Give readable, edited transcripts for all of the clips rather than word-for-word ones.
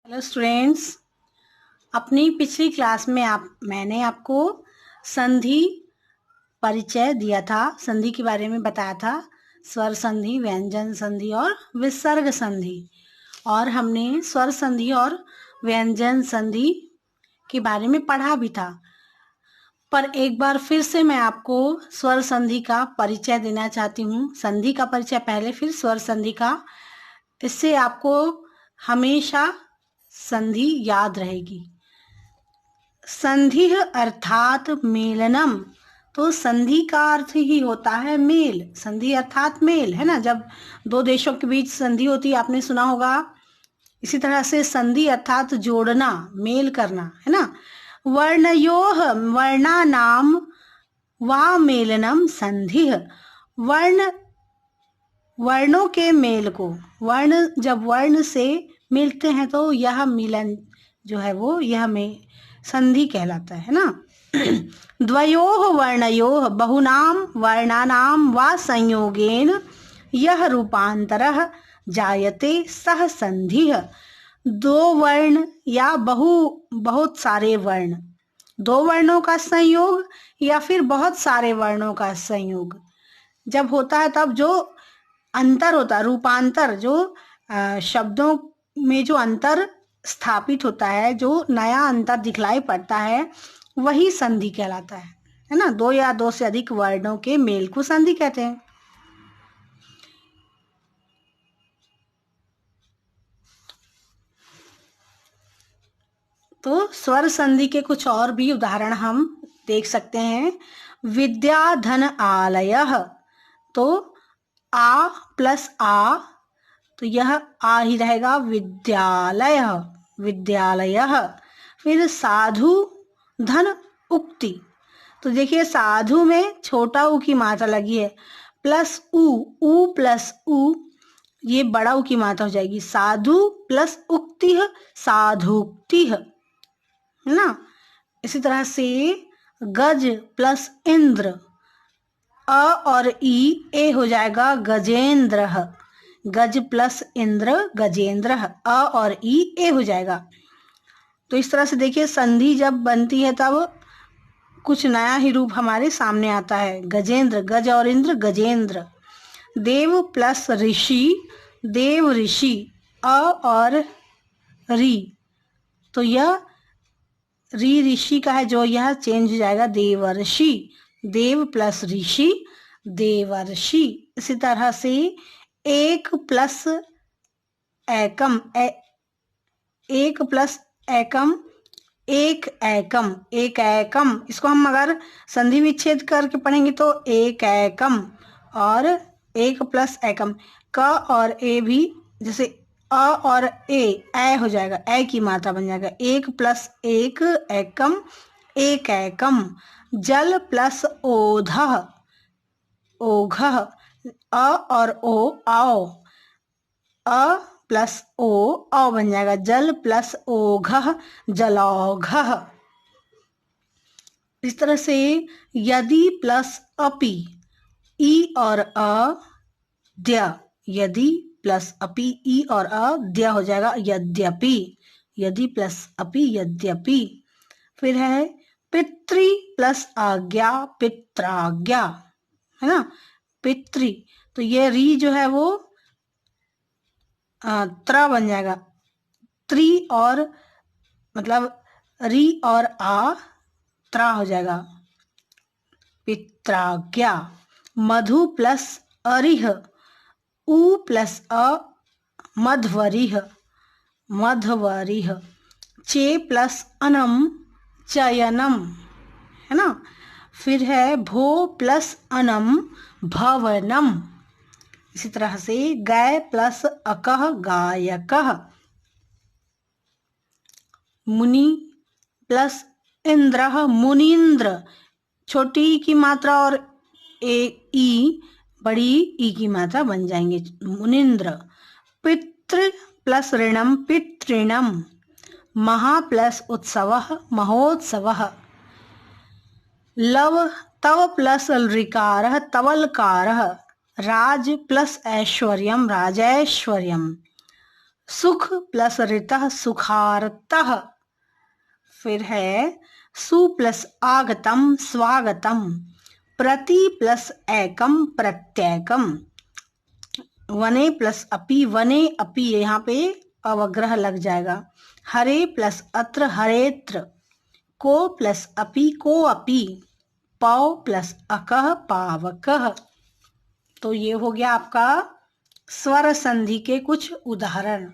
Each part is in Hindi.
हेलो स्टूडेंट्स, अपनी पिछली क्लास में मैंने आपको संधि परिचय दिया था। संधि के बारे में बताया था, स्वर संधि, व्यंजन संधि और विसर्ग संधि। और हमने स्वर संधि और व्यंजन संधि के बारे में पढ़ा भी था। पर एक बार फिर से मैं आपको स्वर संधि का परिचय देना चाहती हूँ। संधि का परिचय पहले, फिर स्वर संधि का। इससे आपको हमेशा संधि याद रहेगी। संधि अर्थात मेलनम, तो संधि का अर्थ ही होता है मेल। संधि अर्थात मेल, है ना। जब दो देशों के बीच संधि होती है, आपने सुना होगा। इसी तरह से संधि अर्थात जोड़ना, मेल करना, है ना। वर्णयोः वर्णानाम वा मेलनम संधि। वर्णों के मेल को, वर्ण जब वर्ण से मिलते हैं तो यह मिलन जो है वो यह में संधि कहलाता है ना। द्वयोः वर्णयोः बहुनाम वर्णानाम वा संयोगेन यह रूपांतरः जायते सह संधिः। दो वर्ण या बहुत सारे वर्ण, दो वर्णों का संयोग या फिर बहुत सारे वर्णों का संयोग जब होता है, तब जो अंतर होता है, रूपांतर, जो शब्दों में जो अंतर स्थापित होता है, जो नया अंतर दिखलाई पड़ता है, वही संधि कहलाता है ना। दो या दो से अधिक वर्णों के मेल को संधि कहते हैं। तो स्वर संधि के कुछ और भी उदाहरण हम देख सकते हैं। विद्या धन आलयः, तो आ प्लस आ, तो यह आ ही रहेगा, विद्यालय, विद्यालयः। फिर साधु धन उक्ति, तो देखिए साधु में छोटा ऊ की मात्रा लगी है, प्लस ऊ प्लस ऊ, ये बड़ा ऊ की मात्रा हो जाएगी। साधु प्लस उक्ति साधुक्ति, है ना। इसी तरह से गज प्लस इंद्र, अ और ई ए हो जाएगा गजेंद्र। गज प्लस इंद्र गजेंद्र, अ और ई ए हो जाएगा। तो इस तरह से देखिए संधि जब बनती है तब कुछ नया ही रूप हमारे सामने आता है। गजेंद्र, गज और इंद्र गजेंद्र। देव प्लस ऋषि देव ऋषि, अ और री, तो यह री ऋषि का है, जो यह चेंज हो जाएगा देवर्षि। देव प्लस ऋषि देवर्षि। इसी तरह से एक प्लस एकम, एक प्लस एकम एक एकम, एक एकम। इसको हम अगर संधि विच्छेद करके पढ़ेंगे तो एक एकम, और एक प्लस एकम, क और ए भी, जैसे अ और ए हो जाएगा, ए की मात्रा बन जाएगा। एक प्लस एक एकम, एक एकम। जल प्लस ओधः ओघः, अ और ओ आओ, अ प्लस ओ बन जाएगा। जल प्लस ओघः जलौघः। इस तरह से यदि प्लस अपि, ई और अ द्य, यदि प्लस अपि ई और अ द्य हो जाएगा यद्यपि। यदि प्लस अपि यद्यपि। फिर है पितृ प्लस आज्ञा पित्राज्ञा, है ना। पितृ, तो ये री जो है वो त्र बन जाएगा। त्रि और मतलब री और आ त्रा हो जाएगा, पित्राज्ञा। मधु प्लस अरिह, उ प्लस अ मध्वरिह मध्वरिह। चे प्लस अनम चयनम, है ना। फिर है भो प्लस अनम भवनम। इसी तरह से गाय प्लस अकह गायकः। मुनि प्लस इंद्र मुनीन्द्र, छोटी ई की मात्रा और ई बड़ी ई की मात्रा बन जाएंगे, मुनीन्द्र। पितृ प्लस ऋणम पितृणम। महा प्लस उत्सवः महोत्सवः। लव तव प्लस ऋकारः तवलकारः। राज प्लस ऐश्वर्यम राजैश्वर्यम। सुख प्लस ऋतः सुखार्तः। फिर है सु प्लस आगतम स्वागतम, प्रति प्लस एकम प्रत्येकम, वने प्लस अपि वने अपि, यहाँ पे अवग्रह लग जाएगा। हरे प्लस अत्र हरेत्र, को प्लस अपि को अपि, पौ प्लस अकः पावकः। तो ये हो गया आपका स्वर संधि के कुछ उदाहरण।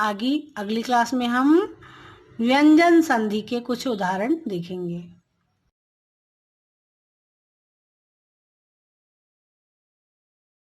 आगे अगली क्लास में हम व्यंजन संधि के कुछ उदाहरण देखेंगे।